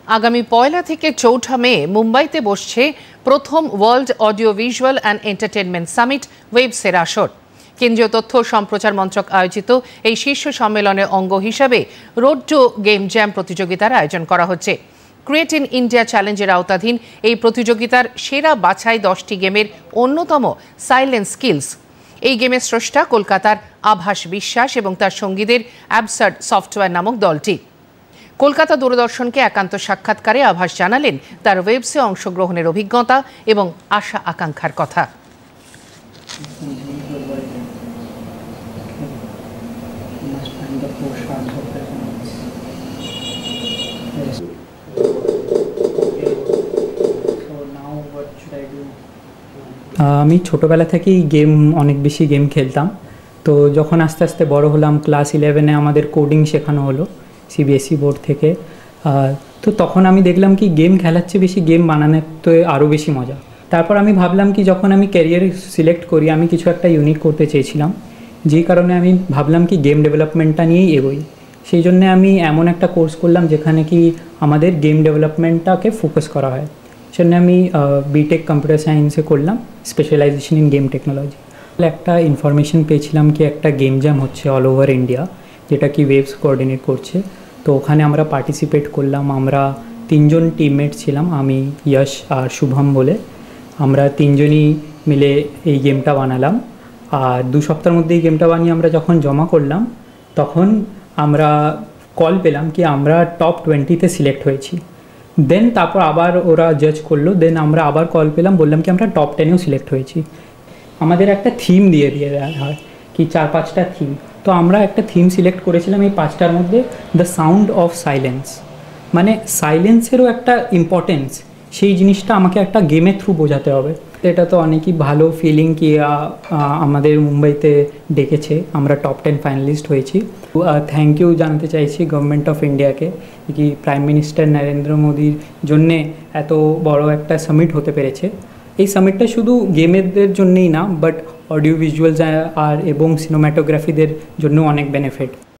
আগামী 1 থেকে 4 মে মুম্বাইতে বসছে প্রথম world audio visual and entertainment summit ওয়েবসের আসর। কেন্দ্রীয় তথ্য ও সম্প্রচার মন্ত্রক আয়োজিত এই শীর্ষ সম্মেলনের অঙ্গ হিসাবে রোড টু গেম জ্যাম প্রতিযোগিতার আয়োজন করা হচ্ছে। ক্রিয়েট ইন ইন্ডিয়া চ্যালেঞ্জের আওতাধীন এই প্রতিযোগিতার সেরা বাছাই 10টি গেমের অন্যতম সাইলেন্স স্কিলস। এই গেমের স্রষ্টা কলকাতার আভাস বিশ্বাস এবং তার সঙ্গীদের অ্যাবসার্ড সফটওয়্যার নামক দলটি। কলকাতা দূরদর্শনকে একান্ত সাক্ষাৎকারে আভাস জানালেন তার ওয়েবসে অংশগ্রহণের অভিজ্ঞতা এবং আশা আকাঙ্ক্ষার কথা। আমি ছোটোবেলা থেকেই অনেক বেশি গেম খেলতাম। তো যখন আস্তে আস্তে বড় হলাম, ক্লাস 11-এ আমাদের কোডিং শেখানো হলো সিবিএসই বোর্ড থেকে। তো তখন আমি দেখলাম কি গেম খেলার চেয়ে বেশি গেম বানানোর তো আরও বেশি মজা। তারপর আমি ভাবলাম কি যখন আমি ক্যারিয়ার সিলেক্ট করি আমি কিছু একটা ইউনিক করতে চেয়েছিলাম, যেই কারণে আমি ভাবলাম কি গেম ডেভেলপমেন্টটা নিয়েই এগোই। সেই জন্যে আমি এমন একটা কোর্স করলাম যেখানে কি আমাদের গেম ডেভেলপমেন্টটাকে ফোকাস করা হয়। সেজন্য আমি বিটেক কম্পিউটার সায়েন্সে করলাম, স্পেশালাইজেশন ইন গেম টেকনোলজি। একটা ইনফরমেশন পেয়েছিলাম কি একটা গেম জ্যাম হচ্ছে অল ওভার ইন্ডিয়া, যেটা কি ওয়েবস কোঅর্ডিনেট করছে। তো ওখানে আমরা পার্টিসিপেট করলাম। আমরা 3জন টিমমেট ছিলাম, আমি, যশ আর শুভম বলে। আমরা 3জনই মিলে এই গেমটা বানালাম। আর 2 সপ্তাহের মধ্যে এই গেমটা বানিয়ে আমরা যখন জমা করলাম তখন আমরা কল পেলাম কি আমরা টপ 20-তে সিলেক্ট হয়েছি। দেন তারপর আবার ওরা জাজ করলো, দেন আমরা আবার কল পেলাম, বললাম কি আমরা টপ 10-এও সিলেক্ট হয়েছি। আমাদের একটা থিম দিয়ে দেওয়া হয় কি 4-5টা থিম। তো আমরা একটা থিম সিলেক্ট করেছিলাম এই 5টার মধ্যে, দ্য সাউন্ড অফ সাইলেন্স। মানে সাইলেন্সেরও একটা ইম্পর্টেন্স, সেই জিনিসটা আমাকে একটা গেমের থ্রু বোঝাতে হবে। এটা তো অনেকই ভালো ফিলিং কি আমাদের মুম্বাইতে ডেকেছে, আমরা টপ 10 ফাইনালিস্ট হয়েছি। থ্যাংক ইউ জানাতে চাইছি গভর্নমেন্ট অফ ইন্ডিয়াকে, কি প্রাইম মিনিস্টার নরেন্দ্র মোদির জন্যে এত বড় একটা সামিট হতে পেরেছে। এই সামিটটা শুধু গেমেরদের জন্যেই না, বাট অডিও ভিজুয়ালস এবং সিনেমাটোগ্রাফিদের জন্য অনেক বেনিফিট।